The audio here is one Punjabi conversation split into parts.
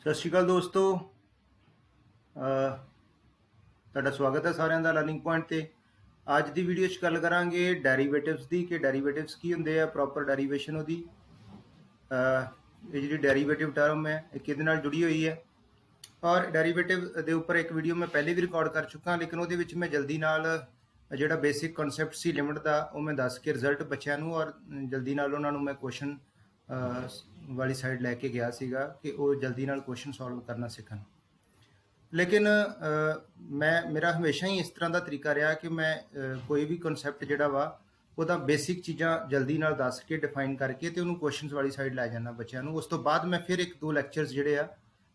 ਸਤਿ ਸ਼੍ਰੀ ਅਕਾਲ ਦੋਸਤੋ। ਤੁਹਾਡਾ ਸਵਾਗਤ ਹੈ ਸਾਰਿਆਂ ਦਾ ਲਰਨਿੰਗ ਪੁਆਇੰਟ ਤੇ। ਅੱਜ ਦੀ ਵੀਡੀਓ 'ਚ ਗੱਲ ਕਰਾਂਗੇ ਡੈਰੀਵੇਟਿਵਸ ਦੀ ਕਿ ਡੈਰੀਵੇਟਿਵਸ ਕੀ ਹੁੰਦੇ ਆ, ਪ੍ਰੋਪਰ ਡੈਰੀਵੇਸ਼ਨ ਉਹਦੀ। ਇਹ ਜਿਹੜੀ ਡੈਰੀਵੇਟਿਵ ਟਰਮ ਹੈ ਇਹ ਕਿਹਦੇ ਨਾਲ ਜੁੜੀ ਹੋਈ ਹੈ। ਔਰ ਡੈਰੀਵੇਟਿਵ ਦੇ ਉੱਪਰ ਇੱਕ ਵੀਡੀਓ ਮੈਂ ਪਹਿਲੇ ਵੀ ਰਿਕਾਰਡ ਕਰ ਚੁੱਕਾ, ਲੇਕਿਨ ਉਹਦੇ ਵਿੱਚ ਮੈਂ ਜਲਦੀ ਨਾਲ ਜਿਹੜਾ ਬੇਸਿਕ ਕਨਸੈਪਟ ਸੀ ਲਿਮਿਟ ਦਾ ਉਹ ਮੈਂ ਦੱਸ ਕੇ ਰਿਜ਼ਲਟ ਬੱਚਿਆਂ ਨੂੰ ਔਰ ਜਲਦੀ ਨਾਲ ਉਹਨਾਂ ਨੂੰ ਮੈਂ ਕੁਐਸਚਨ ਵਾਲੀ ਸਾਈਡ ਲੈ ਕੇ ਗਿਆ ਸੀਗਾ ਕਿ ਉਹ ਜਲਦੀ ਨਾਲ ਕੁਐਸਚਨ ਸੋਲਵ ਕਰਨਾ ਸਿੱਖਣ। ਲੇਕਿਨ ਮੇਰਾ ਹਮੇਸ਼ਾ ਹੀ ਇਸ ਤਰ੍ਹਾਂ ਦਾ ਤਰੀਕਾ ਰਿਹਾ ਕਿ ਮੈਂ ਕੋਈ ਵੀ ਕਨਸੈਪਟ ਜਿਹੜਾ ਵਾ ਉਹਦਾ ਬੇਸਿਕ ਚੀਜ਼ਾਂ ਜਲਦੀ ਨਾਲ ਦੱਸ ਕੇ ਡਿਫਾਈਨ ਕਰਕੇ ਤੇ ਉਹਨੂੰ ਕੁਐਸਚਨਸ ਵਾਲੀ ਸਾਈਡ ਲੈ ਜਾਣਾ ਬੱਚਿਆਂ ਨੂੰ। ਉਸ ਤੋਂ ਬਾਅਦ ਮੈਂ ਫਿਰ ਇੱਕ ਦੋ ਲੈਕਚਰਸ ਜਿਹੜੇ ਆ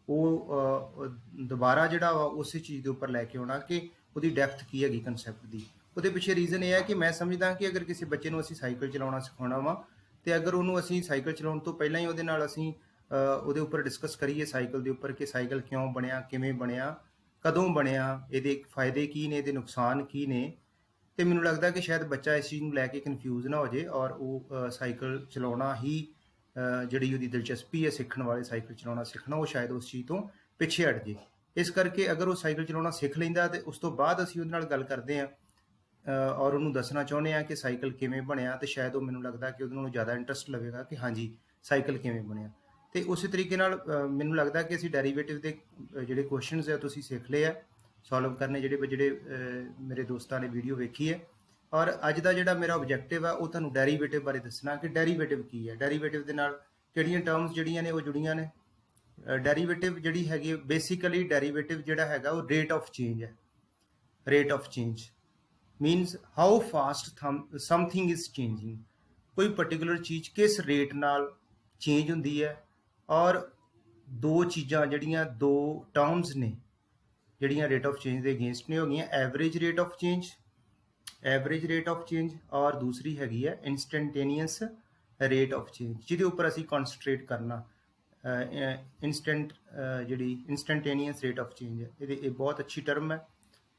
ਉਹ ਦੁਬਾਰਾ ਜਿਹੜਾ ਵਾ ਉਸੇ ਚੀਜ਼ ਦੇ ਉੱਪਰ ਲੈ ਕੇ ਆਉਣਾ ਕਿ ਉਹਦੀ ਡੈਪਥ ਕੀ ਹੈਗੀ ਕਨਸੈਪਟ ਦੀ। ਉਹਦੇ ਪਿੱਛੇ ਰੀਜ਼ਨ ਇਹ ਹੈ ਕਿ ਮੈਂ ਸਮਝਦਾ ਕਿ ਅਗਰ ਕਿਸੇ ਬੱਚੇ ਨੂੰ ਅਸੀਂ ਸਾਈਕਲ ਚਲਾਉਣਾ ਸਿਖਾਉਣਾ ਵਾ ਤੇ ਅਗਰ ਉਹਨੂੰ ਅਸੀਂ ਸਾਈਕਲ ਚਲਾਉਣ ਤੋਂ ਪਹਿਲਾਂ ਹੀ ਉਹਦੇ ਨਾਲ ਅਸੀਂ ਉਹਦੇ ਉੱਪਰ ਡਿਸਕਸ ਕਰੀਏ ਸਾਈਕਲ ਦੇ ਉੱਪਰ ਕਿ ਸਾਈਕਲ ਕਿਉਂ ਬਣਿਆ, ਕਿਵੇਂ ਬਣਿਆ, ਕਦੋਂ ਬਣਿਆ, ਇਹਦੇ ਫਾਇਦੇ ਕੀ ਨੇ, ਇਹਦੇ ਨੁਕਸਾਨ ਕੀ ਨੇ, ਤੇ ਮੈਨੂੰ ਲੱਗਦਾ ਕਿ ਸ਼ਾਇਦ ਬੱਚਾ ਇਸ ਚੀਜ਼ ਨੂੰ ਲੈ ਕੇ ਕਨਫਿਊਜ਼ ਨਾ ਹੋ ਜੇ ਔਰ ਉਹ ਸਾਈਕਲ ਚਲਾਉਣਾ ਹੀ ਜਿਹੜੀ ਉਹਦੀ ਦਿਲਚਸਪੀ ਹੈ ਸਿੱਖਣ ਵਾਲੇ ਸਾਈਕਲ ਚਲਾਉਣਾ ਸਿੱਖਣਾ, ਉਹ ਸ਼ਾਇਦ ਉਸ ਚੀਜ਼ ਤੋਂ ਪਿੱਛੇ ਹਟ ਜੇ। ਇਸ ਕਰਕੇ ਅਗਰ ਉਹ ਸਾਈਕਲ ਚਲਾਉਣਾ ਸਿੱਖ ਲੈਂਦਾ ਤੇ ਉਸ ਤੋਂ ਬਾਅਦ ਅਸੀਂ ਉਹਦੇ ਨਾਲ ਗੱਲ ਕਰਦੇ ਹਾਂ ਔਰ ਉਹਨੂੰ ਦੱਸਣਾ ਚਾਹੁੰਦੇ ਹਾਂ ਕਿ ਸਾਈਕਲ ਕਿਵੇਂ ਬਣਿਆ, ਤੇ ਸ਼ਾਇਦ ਉਹ ਮੈਨੂੰ ਲੱਗਦਾ ਕਿ ਉਹਦੇ ਨਾਲੋਂ ਜ਼ਿਆਦਾ ਇੰਟਰਸਟ ਲਵੇਗਾ ਕਿ ਹਾਂਜੀ ਸਾਈਕਲ ਕਿਵੇਂ ਬਣਿਆ। ਤੇ ਉਸੇ ਤਰੀਕੇ ਨਾਲ ਮੈਨੂੰ ਲੱਗਦਾ ਕਿ ਅਸੀਂ ਡੈਰੀਵੇਟਿਵ ਦੇ ਜਿਹੜੇ ਕੁਐਸਚਨਸ ਆ ਤੁਸੀਂ ਸਿੱਖ ਲਏ ਆ ਸੋਲਵ ਕਰਨੇ, ਜਿਹੜੇ ਮੇਰੇ ਦੋਸਤਾਂ ਨੇ ਵੀਡੀਓ ਵੇਖੀ ਹੈ। ਔਰ ਅੱਜ ਦਾ ਜਿਹੜਾ ਮੇਰਾ ਆਬਜੈਕਟਿਵ ਆ ਉਹ ਤੁਹਾਨੂੰ ਡੈਰੀਵੇਟਿਵ ਬਾਰੇ ਦੱਸਣਾ ਕਿ ਡੈਰੀਵੇਟਿਵ ਕੀ ਹੈ, ਡੈਰੀਵੇਟਿਵ ਦੇ ਨਾਲ ਕਿਹੜੀਆਂ ਟਰਮਸ ਜਿਹੜੀਆਂ ਨੇ ਉਹ ਜੁੜੀਆਂ ਨੇ। ਡੈਰੀਵੇਟਿਵ ਜਿਹੜੀ ਹੈਗੀ ਬੇਸਿਕਲੀ ਡੈਰੀਵੇਟਿਵ ਜਿਹੜਾ ਹੈਗਾ ਉਹ ਰੇਟ ਆਫ ਚੇਂਜ ਹੈ। Rate of change means how fast something is changing. ਕੋਈ ਪਰਟੀਕੂਲਰ ਚੀਜ਼ ਕਿਸ ਰੇਟ ਨਾਲ ਚੇਂਜ ਹੁੰਦੀ ਹੈ। ਔਰ ਦੋ ਚੀਜ਼ਾਂ ਜਿਹੜੀਆਂ ਦੋ ਟਰਮਸ ਨੇ ਜਿਹੜੀਆਂ ਰੇਟ ਆਫ ਚੇਂਜ ਦੇ ਅਗੇਂਸਟ ਨੇ ਹੋ ਗਈਆਂ ਐਵਰੇਜ ਰੇਟ ਆਫ ਚੇਂਜ ਔਰ ਦੂਸਰੀ ਹੈਗੀ ਹੈ ਇਨਸਟੈਂਟੇਨੀਅਸ ਰੇਟ ਆਫ ਚੇਂਜ, ਜਿਹਦੇ ਉੱਪਰ ਅਸੀਂ ਕਨਸੈਂਟਰੇਟ ਕਰਨਾ। ਜਿਹੜੀ ਇਨਸਟੈਂਟੇਨੀਅਸ ਰੇਟ ਆਫ ਚੇਂਜ ਹੈ ਇਹ ਬਹੁਤ ਅੱਛੀ ਟਰਮ ਹੈ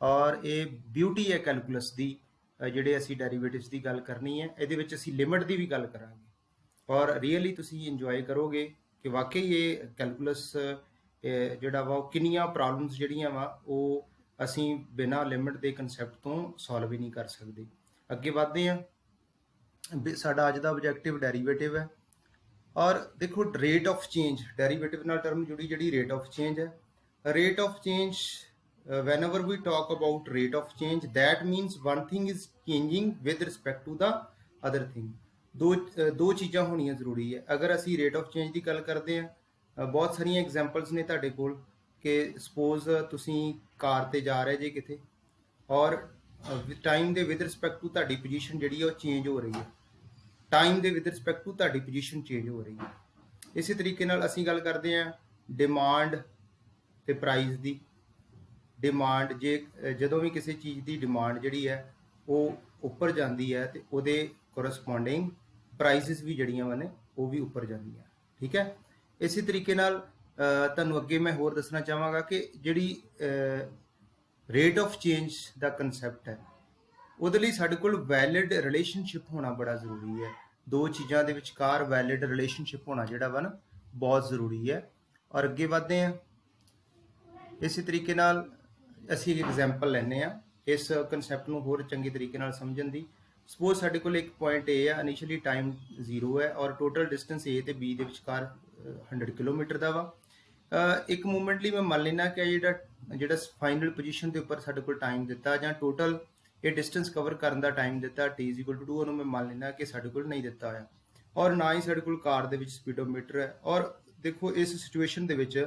ਔਰ ਇਹ ਬਿਊਟੀ ਹੈ ਕੈਲਕੂਲਸ ਦੀ। ਜਿਹੜੇ ਅਸੀਂ ਡੈਰੀਵੇਟਿਵਸ ਦੀ ਗੱਲ ਕਰਨੀ ਹੈ ਇਹਦੇ ਵਿੱਚ ਅਸੀਂ ਲਿਮਿਟ ਦੀ ਵੀ ਗੱਲ ਕਰਾਂਗੇ ਔਰ ਰੀਅਲੀ ਤੁਸੀਂ ਇੰਜੋਏ ਕਰੋਗੇ ਕਿ ਵਾਕਈ ਇਹ ਕੈਲਕੂਲਸ ਜਿਹੜਾ ਵਾ ਉਹ ਕਿੰਨੀਆਂ ਪ੍ਰੋਬਲਮਸ ਜਿਹੜੀਆਂ ਵਾ ਉਹ ਅਸੀਂ ਬਿਨਾਂ ਲਿਮਿਟ ਦੇ ਕਨਸੈਪਟ ਤੋਂ ਸੋਲਵ ਹੀ ਨਹੀਂ ਕਰ ਸਕਦੇ। ਅੱਗੇ ਵਧਦੇ ਹਾਂ। ਸਾਡਾ ਅੱਜ ਦਾ ਆਬਜੈਕਟਿਵ ਡੈਰੀਵੇਟਿਵ ਹੈ ਔਰ ਦੇਖੋ ਰੇਟ ਆਫ ਚੇਂਜ ਡੈਰੀਵੇਟਿਵ ਨਾਲ ਟਰਮ ਜੁੜੀ ਜਿਹੜੀ ਰੇਟ ਆਫ ਚੇਂਜ ਹੈ। Rate of change whenever we talk about rate of change, that means one thing is changing with respect to the other thing। ਦੋ ਚੀਜ਼ਾਂ ਹੋਣੀਆਂ ਜ਼ਰੂਰੀ ਹੈ। ਅਗਰ ਅਸੀਂ ਰੇਟ ਆਫ ਚੇਂਜ ਦੀ ਗੱਲ ਕਰਦੇ ਹਾਂ ਬਹੁਤ ਸਾਰੀਆਂ ਐਗਜ਼ਾਮਪਲਸ ਨੇ ਤੁਹਾਡੇ ਕੋਲ ਕਿ ਸਪੋਜ਼ ਤੁਸੀਂ ਕਾਰ ਤੇ ਜਾ ਰਹੇ ਜੇ ਕਿਤੇ ਔਰ ਟਾਈਮ ਦੇ ਵਿਦ ਰਿਸਪੈਕਟ ਟੂ ਤੁਹਾਡੀ ਪੋਜੀਸ਼ਨ ਜਿਹੜੀ ਉਹ ਚੇਂਜ ਹੋ ਰਹੀ ਹੈ। ਟਾਈਮ ਦੇ ਵਿਦ ਰਿਸਪੈਕਟ ਟੂ ਤੁਹਾਡੀ ਪੋਜੀਸ਼ਨ ਚੇਂਜ ਹੋ ਰਹੀ ਹੈ। ਇਸੇ ਤਰੀਕੇ ਨਾਲ ਅਸੀਂ ਗੱਲ ਕਰਦੇ ਹਾਂ ਡਿਮਾਂਡ ਤੇ ਪ੍ਰਾਈਸ ਦੀ। ਡਿਮਾਂਡ ਜਦੋਂ ਵੀ ਕਿਸੇ ਚੀਜ਼ ਦੀ ਡਿਮਾਂਡ ਜਿਹੜੀ ਹੈ ਉਹ ਉੱਪਰ ਜਾਂਦੀ ਹੈ ਤੇ ਉਹਦੇ ਕੋਰਸਪੋਂਡਿੰਗ ਪ੍ਰਾਈਸਿਸ ਵੀ ਜਿਹੜੀਆਂ ਵਾ ਨੇ ਉਹ ਵੀ ਉੱਪਰ ਜਾਂਦੀਆਂ। ਠੀਕ ਹੈ। ਇਸੇ ਤਰੀਕੇ ਨਾਲ ਤੁਹਾਨੂੰ ਅੱਗੇ ਮੈਂ ਹੋਰ ਦੱਸਣਾ ਚਾਹਾਂਗਾ ਕਿ ਜਿਹੜੀ rate of change the concept ਹੈ ਉਹਦੇ ਲਈ ਸਾਡੇ ਕੋਲ ਵੈਲਿਡ ਰਿਲੇਸ਼ਨਸ਼ਿਪ ਹੋਣਾ ਬੜਾ ਜ਼ਰੂਰੀ ਹੈ। ਦੋ ਚੀਜ਼ਾਂ ਦੇ ਵਿਚਕਾਰ ਵੈਲਿਡ ਰਿਲੇਸ਼ਨਸ਼ਿਪ ਹੋਣਾ ਜਿਹੜਾ ਵਾ ਨਾ ਬਹੁਤ ਜ਼ਰੂਰੀ ਹੈ। ਔਰ ਅੱਗੇ ਵਧਦੇ ਹਾਂ। ਇਸੇ ਤਰੀਕੇ ਨਾਲ ਅਸੀਂ ਇੱਕ ਐਗਜ਼ਾਮਪਲ ਲੈਂਦੇ ਹਾਂ ਇਸ ਕਨਸੈਪਟ ਨੂੰ ਹੋਰ ਚੰਗੇ ਤਰੀਕੇ ਨਾਲ ਸਮਝਣ ਦੀ। ਸਪੋਜ਼ ਸਾਡੇ ਕੋਲ ਇੱਕ ਪੁਆਇੰਟ A ਹੈ, ਇਨੀਸ਼ੀਅਲੀ ਟਾਈਮ 0 ਹੈ ਔਰ ਟੋਟਲ ਡਿਸਟੈਂਸ A ਤੇ B ਦੇ ਵਿਚਕਾਰ 100 ਕਿਲੋਮੀਟਰ ਦਾ ਵਾ। ਇੱਕ ਮੂਮੈਂਟ ਲਈ ਮੈਂ ਮੰਨ ਲੈਣਾ ਕਿ ਜਿਹੜਾ ਫਾਈਨਲ ਪੋਜੀਸ਼ਨ ਦੇ ਉੱਪਰ ਸਾਡੇ ਕੋਲ ਟਾਈਮ ਦਿੱਤਾ ਜਾਂ ਟੋਟਲ ਇਹ ਡਿਸਟੈਂਸ ਕਵਰ ਕਰਨ ਦਾ ਟਾਈਮ ਦਿੱਤਾ t=2, ਉਹਨੂੰ ਮੈਂ ਮੰਨ ਲੈਣਾ ਕਿ ਸਾਡੇ ਕੋਲ ਨਹੀਂ ਦਿੱਤਾ ਹੋਇਆ ਔਰ ਨਾ ਹੀ ਸਾਡੇ ਕੋਲ ਕਾਰ ਦੇ ਵਿੱਚ ਸਪੀਡੋਮੀਟਰ ਹੈ। ਔਰ ਦੇਖੋ ਇਸ ਸਿਚੁਏਸ਼ਨ ਦੇ ਵਿੱਚ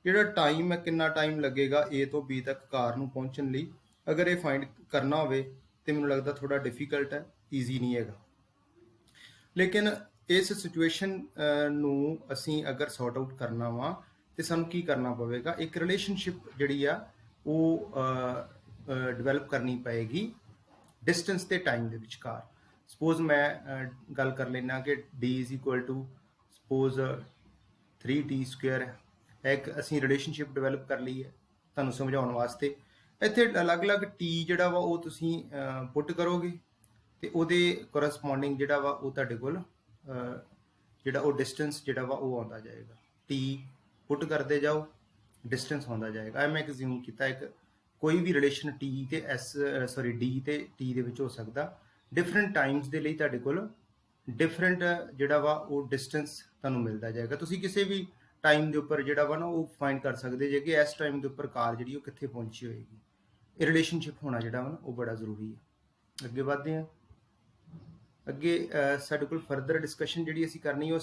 ਜਿਹੜਾ ਟਾਈਮ ਹੈ ਕਿੰਨਾ ਟਾਈਮ ਲੱਗੇਗਾ A ਤੋਂ B ਤੱਕ ਕਾਰ ਨੂੰ ਪਹੁੰਚਣ ਲਈ, ਅਗਰ ਇਹ ਫਾਈਂਡ ਕਰਨਾ ਹੋਵੇ ਤੇ ਮੈਨੂੰ ਲੱਗਦਾ ਥੋੜਾ ਡਿਫਿਕਲਟ ਹੈ, ਈਜ਼ੀ ਨਹੀਂ ਹੈਗਾ। ਲੇਕਿਨ ਇਸ ਸਿਚੁਏਸ਼ਨ ਨੂੰ ਅਸੀਂ ਅਗਰ ਸੌਰਟ ਆਊਟ ਕਰਨਾ ਵਾ ਤੇ ਸਾਨੂੰ ਕੀ ਕਰਨਾ ਪਵੇਗਾ, ਇੱਕ ਰਿਲੇਸ਼ਨਸ਼ਿਪ ਜਿਹੜੀ ਆ ਉਹ ਡਿਵੈਲਪ ਕਰਨੀ ਪਏਗੀ ਡਿਸਟੈਂਸ ਤੇ ਟਾਈਮ ਦੇ ਵਿਚਕਾਰ। ਸਪੋਜ਼ ਮੈਂ ਗੱਲ ਕਰ ਲੈਣਾ ਕਿ d ਸਪੋਜ਼ 3t² ਹੈ। ਇੱਕ ਅਸੀਂ ਰਿਲੇਸ਼ਨਸ਼ਿਪ ਡਿਵੈਲਪ ਕਰ ਲਈ ਹੈ ਤੁਹਾਨੂੰ ਸਮਝਾਉਣ ਵਾਸਤੇ। ਇੱਥੇ ਅਲੱਗ-ਅਲੱਗ ਟੀ ਜਿਹੜਾ ਵਾ ਉਹ ਤੁਸੀਂ ਪੁੱਟ ਕਰੋਗੇ ਤੇ ਉਹਦੇ ਕੋਰਸਪੋਂਡਿੰਗ ਜਿਹੜਾ ਵਾ ਉਹ ਤੁਹਾਡੇ ਕੋਲ ਜਿਹੜਾ ਉਹ ਡਿਸਟੈਂਸ ਜਿਹੜਾ ਵਾ ਉਹ ਆਉਂਦਾ ਜਾਏਗਾ। ਟੀ ਪੁੱਟ ਕਰਦੇ ਜਾਓ, ਡਿਸਟੈਂਸ ਆਉਂਦਾ ਜਾਏਗਾ। ਇਹ ਮੈਂ ਇੱਕ ਜ਼ਿਊਮ ਕੀਤਾ, ਇੱਕ ਕੋਈ ਵੀ ਰਿਲੇਸ਼ਨ ਟੀ ਤੇ ਡੀ ਤੇ ਟੀ ਦੇ ਵਿੱਚ ਹੋ ਸਕਦਾ। ਡਿਫਰੈਂਟ ਟਾਈਮਸ ਦੇ ਲਈ ਤੁਹਾਡੇ ਕੋਲ ਡਿਫਰੈਂਟ ਜਿਹੜਾ ਵਾ ਉਹ ਡਿਸਟੈਂਸ ਤੁਹਾਨੂੰ ਮਿਲਦਾ ਜਾਏਗਾ। ਤੁਸੀਂ ਕਿਸੇ ਵੀ ਟਾਈਮ ਦੇ ਉੱਪਰ ਜਿਹੜਾ ਵਾ ਨਾ ਉਹ ਫਾਈਂਡ ਕਰ ਸਕਦੇ ਜੇ ਕਿ ਇਸ ਟਾਈਮ ਦੇ ਉੱਪਰ ਕਾਰ ਜਿਹੜੀ ਉਹ ਕਿੱਥੇ ਪਹੁੰਚੀ ਹੋਏਗੀ। ਇਹ ਰਿਲੇਸ਼ਨਸ਼ਿਪ ਹੋਣਾ ਜਿਹੜਾ ਵਾ ਨਾ ਉਹ ਬੜਾ ਜ਼ਰੂਰੀ ਹੈ। ਅੱਗੇ ਵਧਦੇ ਹਾਂ। ਅੱਗੇ ਸਾਡੇ ਕੋਲ ਫਰਦਰ ਡਿਸਕਸ਼ਨ ਜਿਹੜੀ ਅਸੀਂ ਕਰਨੀ ਉਹ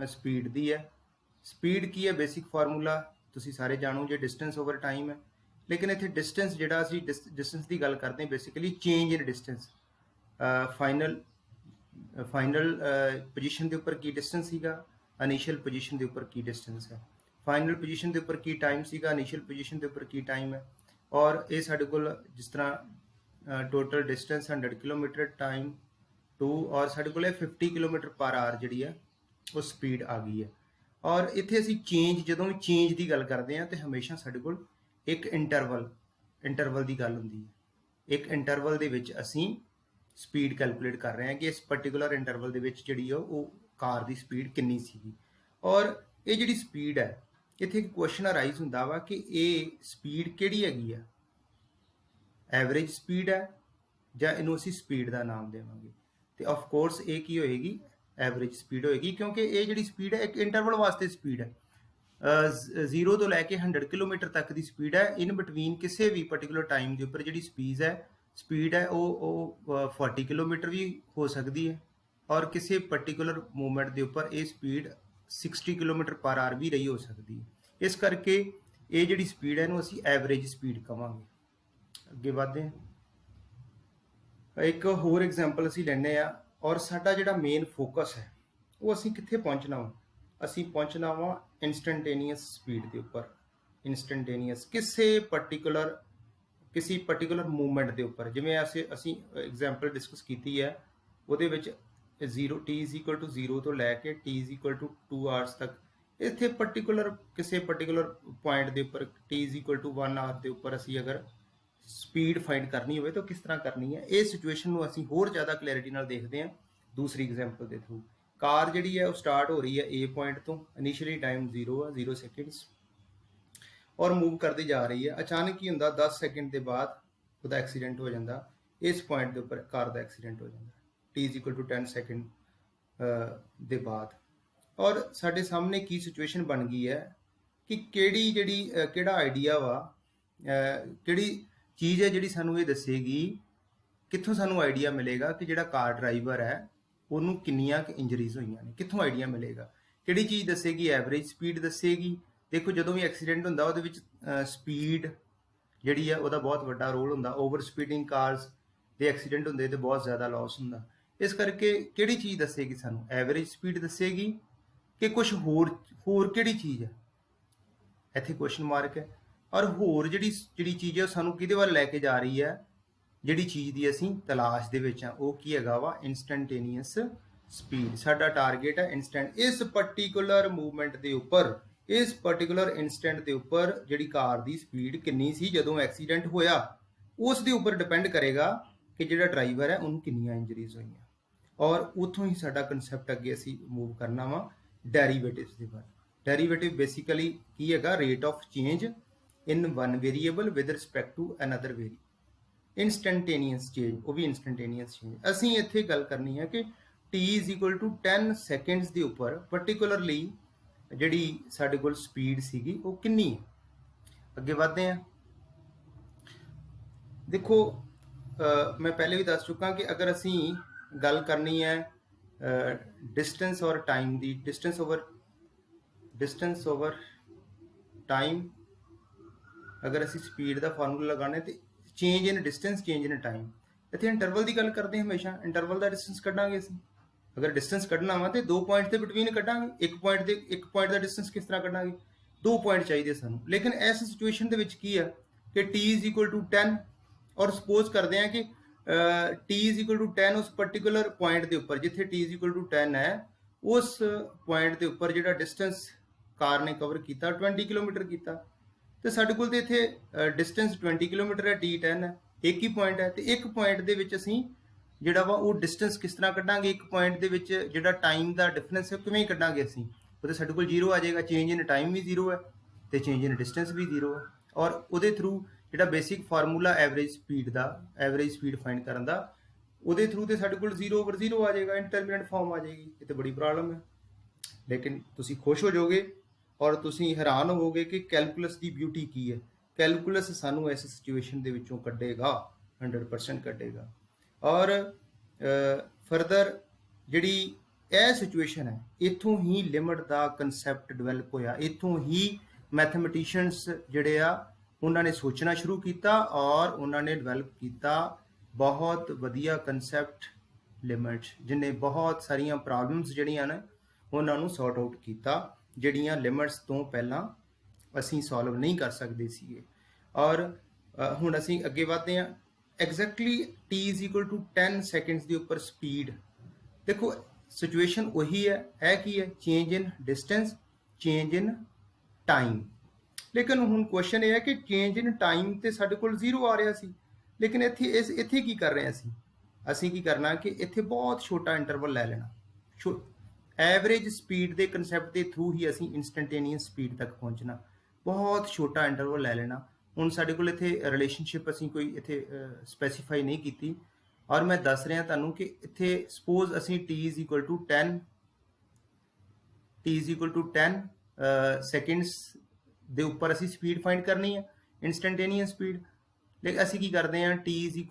ਸਪੀਡ ਦੀ ਹੈ। ਸਪੀਡ ਕੀ ਹੈ? ਬੇਸਿਕ ਫਾਰਮੂਲਾ ਤੁਸੀਂ ਸਾਰੇ ਜਾਣੋ ਜੇ, ਡਿਸਟੈਂਸ ਓਵਰ ਟਾਈਮ ਹੈ। ਲੇਕਿਨ ਇੱਥੇ ਡਿਸਟੈਂਸ ਜਿਹੜਾ ਅਸੀਂ ਡਿਸਟੈਂਸ ਦੀ ਗੱਲ ਕਰਦੇ ਹਾਂ, ਬੇਸਿਕਲੀ ਚੇਂਜ ਇਨ ਡਿਸਟੈਂਸ। ਫਾਈਨਲ ਪੋਜੀਸ਼ਨ ਦੇ ਉੱਪਰ ਕੀ ਡਿਸਟੈਂਸ ਸੀਗਾ, ਇਨੀਸ਼ੀਅਲ ਪੋਜੀਸ਼ਨ ਦੇ ਉੱਪਰ ਕੀ ਡਿਸਟੈਂਸ ਹੈ, ਫਾਈਨਲ ਪੋਜੀਸ਼ਨ ਦੇ ਉੱਪਰ ਕੀ ਟਾਈਮ ਸੀਗਾ, ਇਨੀਸ਼ੀਅਲ ਪੋਜੀਸ਼ਨ ਦੇ ਉੱਪਰ ਕੀ ਟਾਈਮ ਹੈ। ਔਰ ਇਹ ਸਾਡੇ ਕੋਲ ਜਿਸ ਤਰ੍ਹਾਂ ਟੋਟਲ ਡਿਸਟੈਂਸ 100 ਕਿਲੋਮੀਟਰ, ਟਾਈਮ 2, ਔਰ ਸਾਡੇ ਕੋਲ 50 ਕਿਲੋਮੀਟਰ ਪਰ ਆਰ ਜਿਹੜੀ ਹੈ ਉਹ ਸਪੀਡ ਆ ਗਈ ਹੈ। ਔਰ ਇੱਥੇ ਅਸੀਂ ਜਦੋਂ ਵੀ ਚੇਂਜ ਦੀ ਗੱਲ ਕਰਦੇ ਹਾਂ ਤੇ ਹਮੇਸ਼ਾ ਸਾਡੇ ਕੋਲ ਇੱਕ ਇੰਟਰਵਲ ਦੀ ਗੱਲ ਹੁੰਦੀ ਹੈ। ਇੱਕ ਇੰਟਰਵਲ ਦੇ ਵਿੱਚ ਅਸੀਂ ਸਪੀਡ ਕੈਲਕੂਲੇਟ ਕਰ ਰਹੇ ਹਾਂ ਕਿ ਇਸ ਪਾਰਟਿਕੂਲਰ ਇੰਟਰਵਲ ਦੇ ਵਿੱਚ ਜਿਹੜੀ ਉਹ ਕਾਰ ਦੀ ਸਪੀਡ ਕਿੰਨੀ ਸੀਗੀ। ਔਰ ਇਹ ਜਿਹੜੀ ਸਪੀਡ ਹੈ, ਇੱਥੇ ਇੱਕ ਕੁਐਸਚਨ ਅਰਾਈਜ਼ ਹੁੰਦਾ ਵਾ ਕਿ ਇਹ ਸਪੀਡ ਕਿਹੜੀ ਹੈਗੀ ਆ, ਐਵਰੇਜ ਸਪੀਡ ਹੈ ਜਾਂ ਇਹਨੂੰ ਅਸੀਂ ਸਪੀਡ ਦਾ ਨਾਮ ਦੇਵਾਂਗੇ। ਤੇ ਆਫ ਕੋਰਸ ਇਹ ਕੀ ਹੋਏਗੀ, ਐਵਰੇਜ ਸਪੀਡ ਹੋਏਗੀ, ਕਿਉਂਕਿ ਇਹ ਜਿਹੜੀ ਸਪੀਡ ਹੈ ਇੱਕ ਇੰਟਰਵਲ ਵਾਸਤੇ ਸਪੀਡ ਹੈ। 0 ਤੋਂ ਲੈ ਕੇ 100 ਕਿਲੋਮੀਟਰ ਤੱਕ ਦੀ ਸਪੀਡ ਹੈ। ਇਨ ਬਿਟਵੀਨ ਕਿਸੇ ਵੀ ਪਾਰਟਿਕੂਲਰ ਟਾਈਮ ਦੇ ਉੱਪਰ ਜਿਹੜੀ ਸਪੀਡ ਹੈ ਉਹ 40 ਕਿਲੋਮੀਟਰ ਵੀ ਹੋ ਸਕਦੀ ਹੈ, ਔਰ ਕਿਸੇ ਪਾਰਟਿਕੂਲਰ ਮੂਵਮੈਂਟ ਦੇ ਉੱਪਰ ਇਹ ਸਪੀਡ 60 ਕਿਲੋਮੀਟਰ ਪਰ ਆਰ ਵੀ ਰਹੀ ਹੋ ਸਕਦੀ ਹੈ। ਇਸ ਕਰਕੇ ਇਹ ਜਿਹੜੀ ਸਪੀਡ ਹੈ ਇਹਨੂੰ ਅਸੀਂ ਐਵਰੇਜ ਸਪੀਡ ਕਵਾਂਗੇ। ਅੱਗੇ ਵਧਦੇ ਹਾਂ। ਇੱਕ ਹੋਰ ਐਗਜ਼ਾਮਪਲ ਅਸੀਂ ਲੈਂਦੇ ਆ, ਔਰ ਸਾਡਾ ਜਿਹੜਾ ਮੇਨ ਫੋਕਸ ਹੈ ਉਹ ਅਸੀਂ ਕਿੱਥੇ ਪਹੁੰਚਣਾ ਵਾ, ਅਸੀਂ ਪਹੁੰਚਣਾ ਵਾ ਇੰਸਟੈਂਟੇਨੀਅਸ ਸਪੀਡ ਦੇ ਉੱਪਰ। ਇੰਸਟੈਂਟੇਨੀਅਸ ਕਿਸੇ ਪਾਰਟਿਕੂਲਰ ਮੂਵਮੈਂਟ ਦੇ ਉੱਪਰ, ਜਿਵੇਂ ਅਸੀਂ ਐਗਜ਼ਾਮਪਲ ਡਿਸਕਸ ਕੀਤੀ ਹੈ, ਉਹਦੇ ਵਿੱਚ t=0 ਤੋਂ ਲੈ ਕੇ t=2 ਆਵਰਸ ਤੱਕ। ਇੱਥੇ ਕਿਸੇ ਪਾਰਟਿਕੂਲਰ ਪੁਆਇੰਟ ਦੇ ਉੱਪਰ t=1 ਆਵਰ ਦੇ ਉੱਪਰ ਅਸੀਂ ਅਗਰ ਸਪੀਡ ਫਾਈਂਡ ਕਰਨੀ ਹੋਵੇ ਤਾਂ ਕਿਸ ਤਰ੍ਹਾਂ ਕਰਨੀ ਹੈ। ਇਹ ਸਿਚੁਏਸ਼ਨ ਨੂੰ ਅਸੀਂ ਹੋਰ ਜ਼ਿਆਦਾ ਕਲੈਰਿਟੀ ਨਾਲ ਦੇਖਦੇ ਹਾਂ ਦੂਸਰੀ ਐਗਜ਼ਾਮਪਲ ਦੇ ਥਰੂ। ਕਾਰ ਜਿਹੜੀ ਹੈ ਉਹ ਸਟਾਰਟ ਹੋ ਰਹੀ ਹੈ A ਪੁਆਇੰਟ ਤੋਂ, ਇਨੀਸ਼ੀਅਲੀ ਟਾਈਮ 0 ਸੈਕਿੰਡਸ, ਔਰ ਮੂਵ ਕਰਦੀ ਜਾ ਰਹੀ ਹੈ। ਅਚਾਨਕ ਕੀ ਹੁੰਦਾ, 10 ਸੈਕਿੰਡ ਦੇ ਬਾਅਦ ਉਹਦਾ ਐਕਸੀਡੈਂਟ ਹੋ ਜਾਂਦਾ। ਇਸ ਪੁਆਇੰਟ ਦੇ ਉੱਪਰ ਕਾਰ ਦਾ ਐਕਸੀਡੈਂਟ ਹੋ ਜਾਂਦਾ t=10 ਸੈਕਿੰਡ ਦੇ ਬਾਅਦ। ਔਰ ਸਾਡੇ ਸਾਹਮਣੇ ਕੀ ਸਿਚੁਏਸ਼ਨ ਬਣ ਗਈ ਹੈ ਕਿ ਕਿਹੜਾ ਆਈਡੀਆ ਵਾ, ਕਿਹੜੀ ਚੀਜ਼ ਹੈ ਜਿਹੜੀ ਸਾਨੂੰ ਇਹ ਦੱਸੇਗੀ, ਕਿੱਥੋਂ ਸਾਨੂੰ ਆਈਡੀਆ ਮਿਲੇਗਾ ਕਿ ਜਿਹੜਾ ਕਾਰ ਡਰਾਈਵਰ ਹੈ ਉਹਨੂੰ ਕਿੰਨੀਆਂ ਕੁ ਇੰਜਰੀਜ਼ ਹੋਈਆਂ ਨੇ, ਕਿੱਥੋਂ ਆਈਡੀਆ ਮਿਲੇਗਾ। ਕਿਹੜੀ ਚੀਜ਼ ਦੱਸੇਗੀ, ਐਵਰੇਜ ਸਪੀਡ ਦੱਸੇਗੀ। ਦੇਖੋ ਜਦੋਂ ਵੀ ਐਕਸੀਡੈਂਟ ਹੁੰਦਾ ਉਹਦੇ ਵਿੱਚ ਸਪੀਡ ਜਿਹੜੀ ਹੈ ਉਹਦਾ ਬਹੁਤ ਵੱਡਾ ਰੋਲ ਹੁੰਦਾ। ਓਵਰ ਸਪੀਡਿੰਗ ਕਾਰਸ ਦੇ ਐਕਸੀਡੈਂਟ ਹੁੰਦੇ ਤੇ ਬਹੁਤ ਜ਼ਿਆਦਾ ਲਾਸ ਹੁੰਦਾ। ਇਸ ਕਰਕੇ ਕਿਹੜੀ ਚੀਜ਼ ਦੱਸੇਗੀ ਸਾਨੂੰ, ਐਵਰੇਜ ਸਪੀਡ ਦੱਸੇਗੀ ਕਿ ਕੁਝ ਹੋਰ ਕਿਹੜੀ ਚੀਜ਼ ਹੈ, ਇੱਥੇ ਕੁਐਸਚਨ ਮਾਰਕ ਹੈ। ਔਰ ਹੋਰ ਜਿਹੜੀ ਚੀਜ਼ ਹੈ ਉਹ ਸਾਨੂੰ ਕਿਹਦੇ ਵੱਲ ਲੈ ਕੇ ਜਾ ਰਹੀ ਹੈ, ਜਿਹੜੀ ਚੀਜ਼ ਦੀ ਅਸੀਂ ਤਲਾਸ਼ ਦੇ ਵਿੱਚ ਆ, ਉਹ ਕੀ ਹੈਗਾ ਵਾ, ਇੰਸਟੈਂਟੇਨੀਅਸ ਸਪੀਡ। ਸਾਡਾ ਟਾਰਗੇਟ ਹੈ ਇੰਸਟੈਂਟ, ਇਸ ਪਾਰਟਿਕੂਲਰ ਮੂਵਮੈਂਟ ਦੇ ਉੱਪਰ, ਇਸ ਪਾਰਟਿਕੂਲਰ ਇਨਸਟੈਂਟ ਦੇ ਉੱਪਰ ਜਿਹੜੀ ਕਾਰ ਦੀ ਸਪੀਡ ਕਿੰਨੀ ਸੀ ਜਦੋਂ ਐਕਸੀਡੈਂਟ ਹੋਇਆ, ਉਸ ਦੇ ਉੱਪਰ ਡਿਪੈਂਡ ਕਰੇਗਾ ਕਿ ਜਿਹੜਾ ਡਰਾਈਵਰ ਹੈ ਉਹਨੂੰ ਕਿੰਨੀਆਂ ਇੰਜਰੀਜ਼ ਹੋਈਆਂ। ਔਰ ਉੱਥੋਂ ਹੀ ਸਾਡਾ ਕਨਸੈਪਟ ਅੱਗੇ ਅਸੀਂ ਮੂਵ ਕਰਨਾ ਵਾ ਡੈਰੀਵੇਟਿਵਸ ਦੇ ਬਾਰੇ। ਡੈਰੀਵੇਟਿਵ ਬੇਸਿਕਲੀ ਕੀ ਹੈਗਾ, rate of change in one variable with respect to another very. Instantaneous change, ਉਹ ਵੀ ਇੰਸਟੈਂਟੇਨੀਅਸ ਚੇਂਜ। ਅਸੀਂ ਇੱਥੇ ਗੱਲ ਕਰਨੀ ਹੈ ਕਿ t=10 ਸੈਕਿੰਡਸ ਦੇ ਉੱਪਰ ਪਾਰਟਿਕੂਲਰਲੀ ਜਿਹੜੀ ਸਾਡੇ ਕੋਲ ਸਪੀਡ ਸੀਗੀ ਉਹ ਕਿੰਨੀ ਹੈ। ਅੱਗੇ ਵਧਦੇ ਹਾਂ। ਦੇਖੋ ਮੈਂ ਪਹਿਲੇ ਵੀ ਦੱਸ ਚੁੱਕਾ ਕਿ ਅਗਰ ਅਸੀਂ ਗੱਲ ਕਰਨੀ ਹੈ ਡਿਸਟੈਂਸ ਔਰ ਟਾਈਮ ਦੀ, ਡਿਸਟੈਂਸ ਓਵਰ ਟਾਈਮ, ਅਗਰ ਅਸੀਂ ਸਪੀਡ ਦਾ ਫਾਰਮੂਲਾ ਲਗਾਉਣਾ ਤੇ change in distance, change in time. ਇੱਥੇ ਇੰਟਰਵਲ ਦੀ ਗੱਲ ਕਰਦੇ ਹਾਂ, ਹਮੇਸ਼ਾ ਇੰਟਰਵਲ ਦਾ ਡਿਸਟੈਂਸ ਕੱਢਾਂਗੇ ਅਸੀਂ। ਅਗਰ ਡਿਸਟੈਂਸ ਕੱਢਣਾ ਵਾ ਤੇ 2 ਪੁਆਇੰਟ ਦੇ ਬਿਟਵੀਨ ਕੱਢਾਂਗੇ। ਇੱਕ ਪੁਆਇੰਟ ਦਾ ਡਿਸਟੈਂਸ ਕਿਸ ਤਰ੍ਹਾਂ ਕੱਢਾਂਗੇ, 2 ਪੁਆਇੰਟ ਚਾਹੀਦੇ ਸਾਨੂੰ। ਲੇਕਿਨ ਇਸ ਸਿਚੁਏਸ਼ਨ ਦੇ ਵਿੱਚ ਕੀ ਆ ਕਿ t=10, ਔਰ ਸਪੋਜ਼ ਕਰਦੇ ਹਾਂ ਕਿ t=10 ਉਸ ਪਾਰਟਿਕੂਲਰ ਪੁਆਇੰਟ ਦੇ ਉੱਪਰ, ਜਿੱਥੇ t=10 ਹੈ, ਉਸ ਪੁਆਇੰਟ ਦੇ ਉੱਪਰ ਜਿਹੜਾ ਡਿਸਟੈਂਸ ਕਾਰ ਨੇ ਕਵਰ ਕੀਤਾ 20 ਕਿਲੋਮੀਟਰ ਕੀਤਾ। ਤੇ ਸਾਡੇ ਕੋਲ ਤੇ ਇੱਥੇ ਡਿਸਟੈਂਸ 20 ਕਿਲੋਮੀਟਰ ਹੈ, t10 ਹੈ, ਇੱਕ ਹੀ ਪੁਆਇੰਟ ਹੈ। ਤੇ ਇੱਕ ਪੁਆਇੰਟ ਦੇ ਵਿੱਚ ਅਸੀਂ ਜਿਹੜਾ ਵਾ ਉਹ ਡਿਸਟੈਂਸ ਕਿਸ ਤਰ੍ਹਾਂ ਕੱਢਾਂਗੇ, ਇੱਕ ਪੁਆਇੰਟ ਦੇ ਵਿੱਚ ਜਿਹੜਾ ਟਾਈਮ ਦਾ ਡਿਫਰੈਂਸ ਹੈ ਕਿਵੇਂ ਕੱਢਾਂਗੇ ਅਸੀਂ। ਉਹਦੇ ਸਾਡੇ ਕੋਲ 0 ਆ ਜਾਏਗਾ। ਚੇਂਜ ਇਨ ਟਾਈਮ ਵੀ 0 ਹੈ ਤੇ ਚੇਂਜ ਇਨ ਡਿਸਟੈਂਸ ਵੀ 0 ਹੈ। ਔਰ ਉਹਦੇ ਥਰੂ ਜਿਹੜਾ ਬੇਸਿਕ ਫਾਰਮੂਲਾ ਐਵਰੇਜ ਸਪੀਡ ਦਾ, ਐਵਰੇਜ ਸਪੀਡ ਫਾਈਂਡ ਕਰਨ ਦਾ, ਉਹਦੇ ਥਰੂ ਤੇ ਸਾਡੇ ਕੋਲ 0/0 ਆ ਜਾਏਗਾ, ਇੰਟਰਮੀਡੀਏਟ ਫਾਰਮ ਆ ਜਾਏਗੀ। ਇਹ ਤੇ ਬੜੀ ਪ੍ਰੋਬਲਮ ਹੈ। ਲੇਕਿਨ ਤੁਸੀਂ ਖੁਸ਼ ਹੋ ਜਾਓਗੇ ਔਰ ਤੁਸੀਂ ਹੈਰਾਨ ਹੋਵੋਗੇ ਕਿ ਕੈਲਕੂਲਸ ਦੀ ਬਿਊਟੀ ਕੀ ਹੈ। ਕੈਲਕੂਲਸ ਸਾਨੂੰ ਇਸ ਸਿਚੁਏਸ਼ਨ ਦੇ ਵਿੱਚੋਂ ਕੱਢੇਗਾ, 100% ਕੱਢੇਗਾ। ਔਰ ਫਰਦਰ ਜਿਹੜੀ ਇਹ ਸਿਚੁਏਸ਼ਨ ਹੈ, ਇੱਥੋਂ ਹੀ ਲਿਮਟ ਦਾ ਕਨਸੈਪਟ ਡਿਵੈਲਪ ਹੋਇਆ। ਇੱਥੋਂ ਹੀ ਮੈਥਮੈਟੀਸ਼ੀਅਨਸ ਜਿਹੜੇ ਆ ਉਹਨਾਂ ਨੇ ਸੋਚਣਾ ਸ਼ੁਰੂ ਕੀਤਾ ਔਰ ਉਹਨਾਂ ਨੇ ਡਿਵੈਲਪ ਕੀਤਾ ਬਹੁਤ ਵਧੀਆ ਕਨਸੈਪਟ ਲਿਮਟ, ਜਿਹਨੇ ਬਹੁਤ ਸਾਰੀਆਂ ਪ੍ਰੋਬਲਮਸ ਜਿਹੜੀਆਂ ਨੇ ਉਹਨਾਂ ਨੂੰ ਸੌਰਟ ਆਊਟ ਕੀਤਾ, ਜਿਹੜੀਆਂ ਲਿਮਟਸ ਤੋਂ ਪਹਿਲਾਂ ਅਸੀਂ ਸੋਲਵ ਨਹੀਂ ਕਰ ਸਕਦੇ ਸੀਗੇ। ਔਰ ਹੁਣ ਅਸੀਂ ਅੱਗੇ ਵਧਦੇ ਹਾਂ। ਐਗਜ਼ੈਕਟਲੀ t = 10 ਸੈਕਿੰਡਸ ਦੇ ਉੱਪਰ ਸਪੀਡ। ਦੇਖੋ ਸਿਚੁਏਸ਼ਨ ਉਹੀ ਹੈ। ਇਹ ਕੀ ਹੈ? Change in distance, change in time. ਲੇਕਿਨ ਹੁਣ ਕੁਐਸਚਨ ਇਹ ਹੈ ਕਿ ਚੇਂਜ ਇਨ ਟਾਈਮ ਤੇ ਸਾਡੇ ਕੋਲ 0 ਆ ਰਿਹਾ ਸੀ, ਲੇਕਿਨ ਇੱਥੇ ਕੀ ਕਰ ਰਹੇ ਹਾਂ ਅਸੀਂ ਕੀ ਕਰਨਾ ਕਿ ਇੱਥੇ ਬਹੁਤ ਛੋਟਾ ਇੰਟਰਵਲ ਲੈ ਲੈਣਾ। ਐਵਰੇਜ ਸਪੀਡ ਦੇ ਕਨਸੈਪਟ ਦੇ ਥਰੂ ਹੀ ਅਸੀਂ ਇੰਸਟੈਂਟੇਨੀਅਸ ਸਪੀਡ ਤੱਕ ਪਹੁੰਚਣਾ। ਬਹੁਤ ਛੋਟਾ ਇੰਟਰਵਲ ਲੈ ਲੈਣਾ। ਹੁਣ ਸਾਡੇ ਕੋਲ ਇੱਥੇ ਰਿਲੇਸ਼ਨਸ਼ਿਪ ਅਸੀਂ ਕੋਈ ਇੱਥੇ ਸਪੈਸੀਫਾਈ ਨਹੀਂ ਕੀਤੀ ਔਰ ਮੈਂ ਦੱਸ ਰਿਹਾ ਤੁਹਾਨੂੰ ਕਿ ਇੱਥੇ ਸਪੋਜ਼ ਅਸੀਂ t = 10 ਸੈਕਿੰਡਸ ਦੇ ਉੱਪਰ ਅਸੀਂ ਸਪੀਡ ਫਾਈਂਡ ਕਰਨੀ ਹੈ, ਇੰਸਟੈਂਟੇਨੀਅਸ ਸਪੀਡ। ਲੇਕਿਨ ਅਸੀਂ ਕੀ ਕਰਦੇ ਹਾਂ, t =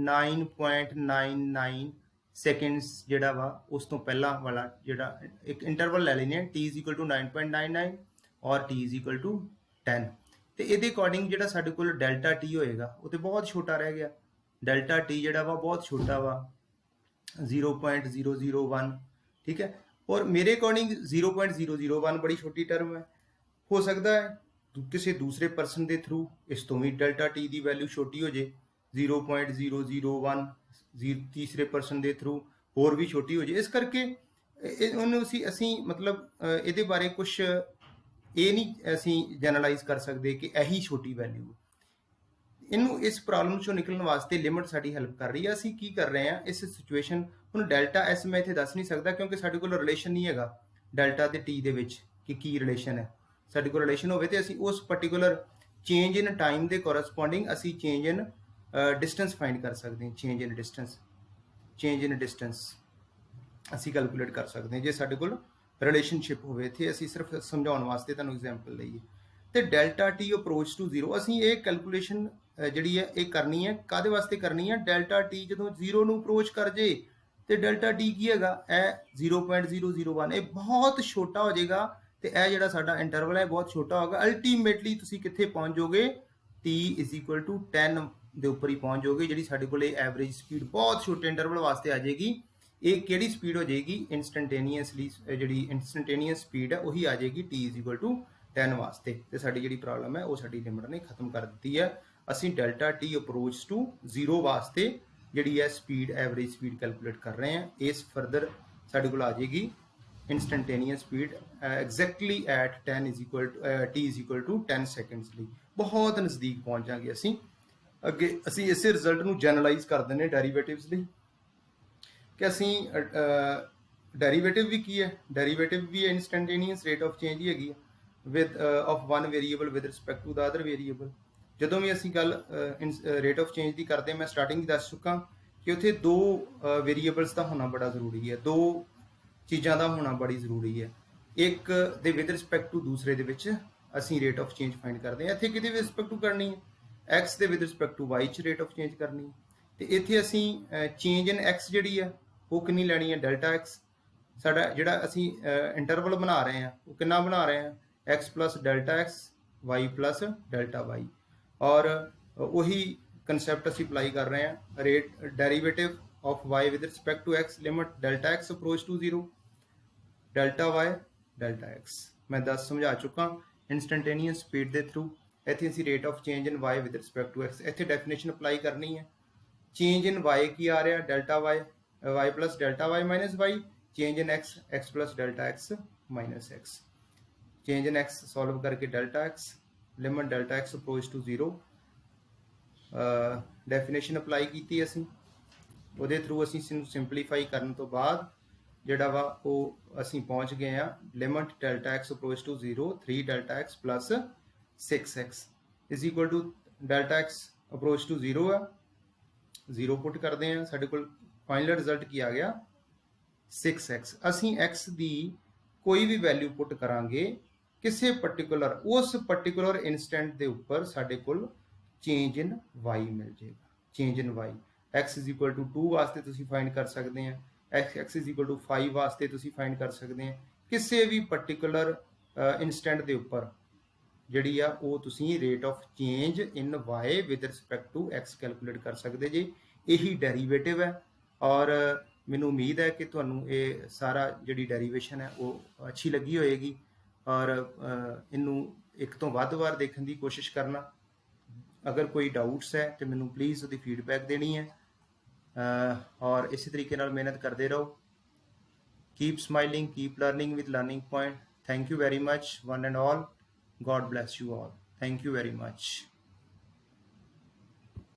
9.99 ਸੈਕਿੰਡਸ ਜਿਹੜਾ ਵਾ ਉਸ ਤੋਂ ਪਹਿਲਾਂ ਵਾਲਾ ਜਿਹੜਾ ਇੱਕ ਇੰਟਰਵਲ ਲੈ ਲੈਂਦੇ ਹਾਂ, t = 9.99 ਔਰ t = 10। ਤੇ ਇਹਦੇ ਅਕੋਰਡਿੰਗ ਜਿਹੜਾ ਸਾਡੇ ਕੋਲ ਡੈਲਟਾ ਟੀ ਹੋਏਗਾ ਉਹ ਤੇ ਬਹੁਤ ਛੋਟਾ ਰਹਿ ਗਿਆ। ਡੈਲਟਾ ਟੀ ਜਿਹੜਾ ਵਾ ਬਹੁਤ ਛੋਟਾ ਵਾ, 0.001, ਠੀਕ ਹੈ। ਔਰ ਮੇਰੇ ਅਕੋਰਡਿੰਗ 0.001 ਬੜੀ ਛੋਟੀ ਟਰਮ ਹੈ। ਹੋ ਸਕਦਾ ਹੈ ਕਿਸੇ ਦੂਸਰੇ ਪਰਸਨ ਦੇ ਥਰੂ ਇਸ ਤੋਂ ਵੀ ਡੈਲਟਾ ਟੀ ਦੀ ਵੈਲਿਊ ਛੋਟੀ ਹੋ ਜੇ, 0.001 ਤੀਸਰੇ ਪਰਸਨ ਦੇ ਥਰੂ ਹੋਰ ਵੀ ਛੋਟੀ ਹੋ ਜੇ। ਇਸ ਕਰਕੇ ਉਹਨੂੰ ਅਸੀਂ ਮਤਲਬ ਇਹਦੇ ਬਾਰੇ ਕੁਝ ਇਹ ਨਹੀਂ ਅਸੀਂ ਜਨਰਲਾਈਜ਼ ਕਰ ਸਕਦੇ ਕਿ ਇਹੀ ਛੋਟੀ ਵੈਲਿਊ। ਇਹਨੂੰ ਇਸ ਪ੍ਰੋਬਲਮ ਚੋਂ ਨਿਕਲਣ ਵਾਸਤੇ ਲਿਮਟ ਸਾਡੀ ਹੈਲਪ ਕਰ ਰਹੀ ਹੈ। ਅਸੀਂ ਕੀ ਕਰ ਰਹੇ ਹਾਂ ਇਸ ਸਿਚੁਏਸ਼ਨ, ਹੁਣ ਡੈਲਟਾ ਐਸ ਮੈਂ ਇੱਥੇ ਦੱਸ ਨਹੀਂ ਸਕਦਾ ਕਿਉਂਕਿ ਸਾਡੇ ਕੋਲ ਰਿਲੇਸ਼ਨ ਨਹੀਂ ਹੈਗਾ ਡੈਲਟਾ ਤੇ ਟੀ ਦੇ ਵਿੱਚ ਕਿ ਕੀ ਰਿਲੇਸ਼ਨ ਹੈ। ਸਾਡੇ ਕੋਲ ਰਿਲੇਸ਼ਨ ਹੋਵੇ ਤੇ ਅਸੀਂ ਉਸ ਪਾਰਟਿਕੂਲਰ ਚੇਂਜ ਇਨ ਟਾਈਮ ਦੇ ਕੋਰਸਪੋਂਡਿੰਗ ਅਸੀਂ ਚੇਂਜ ਇਨ ਡਿਸਟੈਂਸ ਫਾਈਂਡ ਕਰ ਸਕਦੇ ਹਾਂ। ਚੇਂਜ ਇਨ ਡਿਸਟੈਂਸ ਅਸੀਂ ਕੈਲਕੂਲੇਟ ਕਰ ਸਕਦੇ ਹਾਂ ਜੇ ਸਾਡੇ ਕੋਲ ਰਿਲੇਸ਼ਨਸ਼ਿਪ ਹੋਵੇ। ਇੱਥੇ ਅਸੀਂ ਸਿਰਫ ਸਮਝਾਉਣ ਵਾਸਤੇ ਤੁਹਾਨੂੰ ਐਗਜ਼ਾਮਪਲ ਲਈਏ। ਤੇ ਡੈਲਟਾ ਟੀ ਅਪਰੋਚ ਟੂ 0 ਅਸੀਂ ਇਹ ਕੈਲਕੂਲੇਸ਼ਨ ਜਿਹੜੀ ਹੈ ਇਹ ਕਰਨੀ ਹੈ। ਕਾਹਦੇ ਵਾਸਤੇ ਕਰਨੀ ਹੈ? ਡੈਲਟਾ ਟੀ ਜਦੋਂ 0 ਨੂੰ ਅਪਰੋਚ ਕਰ ਜੇ ਤੇ ਡੈਲਟਾ ਟੀ ਕੀ ਹੈਗਾ? ਇਹ 0.001, ਇਹ ਬਹੁਤ ਛੋਟਾ ਹੋ ਜਾਏਗਾ ਤੇ ਇਹ ਜਿਹੜਾ ਸਾਡਾ ਇੰਟਰਵਲ ਹੈ ਬਹੁਤ ਛੋਟਾ ਹੋਗਾ। ਅਲਟੀਮੇਟਲੀ ਤੁਸੀਂ ਕਿੱਥੇ ਪਹੁੰਚ ਜਾਓਗੇ? t = 10 ਦੇ ਉੱਪਰ ਹੀ ਪਹੁੰਚ ਜਾਓਗੇ। ਜਿਹੜੀ ਸਾਡੇ ਕੋਲ ਐਵਰੇਜ ਸਪੀਡ ਬਹੁਤ ਛੋਟੇ ਇੰਟਰਵਲ ਵਾਸਤੇ ਆ ਜਾਏਗੀ। ਇਹ ਕਿਹੜੀ ਸਪੀਡ ਹੋ ਜਾਏਗੀ? ਇੰਸਟੈਂਟੇਨੀਅਸਲੀ ਜਿਹੜੀ ਇੰਸਟੈਂਟੇਨੀਅਸ ਸਪੀਡ ਹੈ ਉਹੀ ਆ ਜਾਏਗੀ t = 10 ਵਾਸਤੇ। ਤੇ ਸਾਡੀ ਜਿਹੜੀ ਪ੍ਰੋਬਲਮ ਹੈ ਉਹ ਸਾਡੀ ਲਿਮਟ ਨੇ ਖਤਮ ਕਰ ਦਿੱਤੀ ਹੈ। ਅਸੀਂ ਡੈਲਟਾ ਟੀ ਅਪਰੋਚ ਟੂ 0 ਵਾਸਤੇ ਜਿਹੜੀ ਹੈ ਸਪੀਡ, ਐਵਰੇਜ ਸਪੀਡ ਕੈਲਕੂਲੇਟ ਕਰ ਰਹੇ ਹਾਂ। ਇਸ ਫਰਦਰ ਸਾਡੇ ਕੋਲ ਆ ਜਾਏਗੀ instantaneous speed exactly at t = 10 seconds ਲਈ। ਬਹੁਤ ਨਜ਼ਦੀਕ ਪਹੁੰਚ ਜਾਵਾਂਗੇ ਅਸੀਂ। ਅੱਗੇ ਅਸੀਂ ਇਸੇ ਰਿਜ਼ਲਟ ਨੂੰ ਜਨਰਲਾਈਜ਼ ਕਰ ਦਿੰਦੇ ਹਾਂ ਡੈਰੀਵੇਟਿਵਸ ਲਈ ਕਿ ਅਸੀਂ ਡੈਰੀਵੇਟਿਵ ਵੀ ਕੀ ਹੈ? ਡੈਰੀਵੇਟਿਵ ਵੀ ਇੰਸਟੈਂਟੇਨੀਅਸ ਰੇਟ ਆਫ ਚੇਂਜ ਹੀ ਹੈਗੀ with of one variable with respect to the other variable. ਜਦੋਂ ਵੀ ਅਸੀਂ ਗੱਲ ਰੇਟ ਆਫ ਚੇਂਜ ਦੀ ਕਰਦੇ ਹਾਂ, ਮੈਂ ਸਟਾਰਟਿੰਗ ਦੱਸ ਚੁੱਕਾ ਕਿ ਉੱਥੇ ਦੋ ਵੇਰੀਏਬਲਸ ਦਾ ਹੋਣਾ ਬੜਾ ਜ਼ਰੂਰੀ ਹੈ, ਦੋ ਚੀਜ਼ਾਂ ਦਾ ਹੋਣਾ ਬੜੀ ਜ਼ਰੂਰੀ ਹੈ। ਇੱਕ ਦੇ ਵਿਦ ਰਿਸਪੈਕਟ ਟੂ ਦੂਸਰੇ ਦੇ ਵਿੱਚ ਅਸੀਂ ਰੇਟ ਆਫ ਚੇਂਜ ਫਾਈਂਡ ਕਰਦੇ ਹਾਂ। ਇੱਥੇ ਕਿਹਦੇ ਵਿਦ ਰਿਸਪੈਕਟ ਟੂ ਕਰਨੀ ਹੈ? x ਦੇ ਵਿਦ ਰਿਸਪੈਕਟ ਟੂ y 'ਚ ਰੇਟ ਆਫ ਚੇਂਜ ਕਰਨੀ ਹੈ। ਤੇ ਇੱਥੇ ਅਸੀਂ ਚੇਂਜ ਇਨ x ਜਿਹੜੀ ਹੈ ਉਹ ਕਿੰਨੀ ਲੈਣੀ ਹੈ? Delta x। ਸਾਡਾ ਜਿਹੜਾ ਅਸੀਂ ਇੰਟਰਵਲ ਬਣਾ ਰਹੇ ਹਾਂ ਉਹ ਕਿੰਨਾ ਬਣਾ ਰਹੇ ਹਾਂ? x + delta x, y + delta y। ਔਰ ਉਹੀ ਕੰਸੈਪਟ ਅਸੀਂ ਅਪਲਾਈ ਕਰ ਰਹੇ ਹਾਂ। Rate derivative of y with respect to x, limit delta x approach to 0, delta y delta x। ਮੈਂ ਸਮਝਾ ਚੁੱਕਾ ਇੰਸਟੈਂਟੇਨੀਅਸ ਸਪੀਡ ਦੇ ਥਰੂ। ਇੱਥੇ ਅਸੀਂ rate of change in y with respect to x ਇੱਥੇ ਡੈਫੀਨੇਸ਼ਨ ਅਪਲਾਈ ਕਰਨੀ ਹੈ। ਚੇਂਜ ਇਨ y ਕੀ ਆ ਰਿਹਾ? Delta y, y + delta y - y। Change in x, x + delta x - x। Change in x solve ਕਰਕੇ delta x, limit delta x approach to 0। Definition apply ਕੀਤੀ ਅਸੀਂ, ਉਹਦੇ ਥਰੂ ਅਸੀਂ ਇਸਨੂੰ ਸਿੰਪਲੀਫਾਈ ਕਰਨ ਤੋਂ ਬਾਅਦ ਜਿਹੜਾ ਵਾ ਉਹ ਅਸੀਂ ਪਹੁੰਚ ਗਏ ਆ limit delta x approach to 0 3 delta x plus 6x is equal to delta x approach to 0 ਆ 0 ਪੁੱਟ ਕਰਦੇ ਆ ਸਾਡੇ ਕੋਲ ਫਾਈਨਲ ਰਿਜ਼ਲਟ ਕੀ ਆ ਗਿਆ 6x ਅਸੀਂ x ਦੀ ਕੋਈ ਵੀ ਵੈਲਿਊ ਪੁੱਟ ਕਰਾਂਗੇ ਕਿਸੇ ਪਾਰਟਿਕੂਲਰ ਉਸ ਪਾਰਟਿਕੂਲਰ ਇਨਸਟੈਂਟ ਦੇ ਉੱਪਰ ਸਾਡੇ ਕੋਲ ਚੇਂਜ ਇਨ y ਮਿਲ ਜਾਏਗਾ change in y x is equal to 2 ਵਾਸਤੇ ਤੁਸੀਂ ਫਾਈਂਡ ਕਰ ਸਕਦੇ ਆ x is equal to 5 ਵਾਸਤੇ ਤੁਸੀਂ ਫਾਈਂਡ ਕਰ ਸਕਦੇ ਆ ਕਿਸੇ ਵੀ ਪਾਰਟਿਕੂਲਰ ਇਨਸਟੈਂਟ ਦੇ ਉੱਪਰ ਜਿਹੜੀ ਆ ਉਹ ਤੁਸੀਂ rate of change in y with respect to x calculate ਕਰ ਸਕਦੇ ਜੀ ਇਹੀ ਡੈਰੀਵੇਟਿਵ ਹੈ ਔਰ ਮੈਨੂੰ ਉਮੀਦ ਹੈ ਕਿ ਤੁਹਾਨੂੰ ਇਹ ਸਾਰਾ ਜਿਹੜੀ ਡੈਰੀਵੇਸ਼ਨ ਹੈ ਉਹ ਅੱਛੀ ਲੱਗੀ ਹੋਏਗੀ ਔਰ ਇਹਨੂੰ ਇੱਕ ਤੋਂ ਵੱਧ ਵਾਰ ਦੇਖਣ ਦੀ ਕੋਸ਼ਿਸ਼ ਕਰਨਾ ਅਗਰ ਕੋਈ ਡਾਊਟਸ ਹੈ ਤੇ ਮੈਨੂੰ ਪਲੀਜ਼ ਉਹਦੀ ਫੀਡਬੈਕ ਦੇਣੀ ਹੈ ਔਰ ਇਸੇ ਤਰੀਕੇ ਨਾਲ ਮਿਹਨਤ ਕਰਦੇ ਰਹੋ keep smiling keep learning with learning point thank you very much one and all God bless you all. Thank you very much.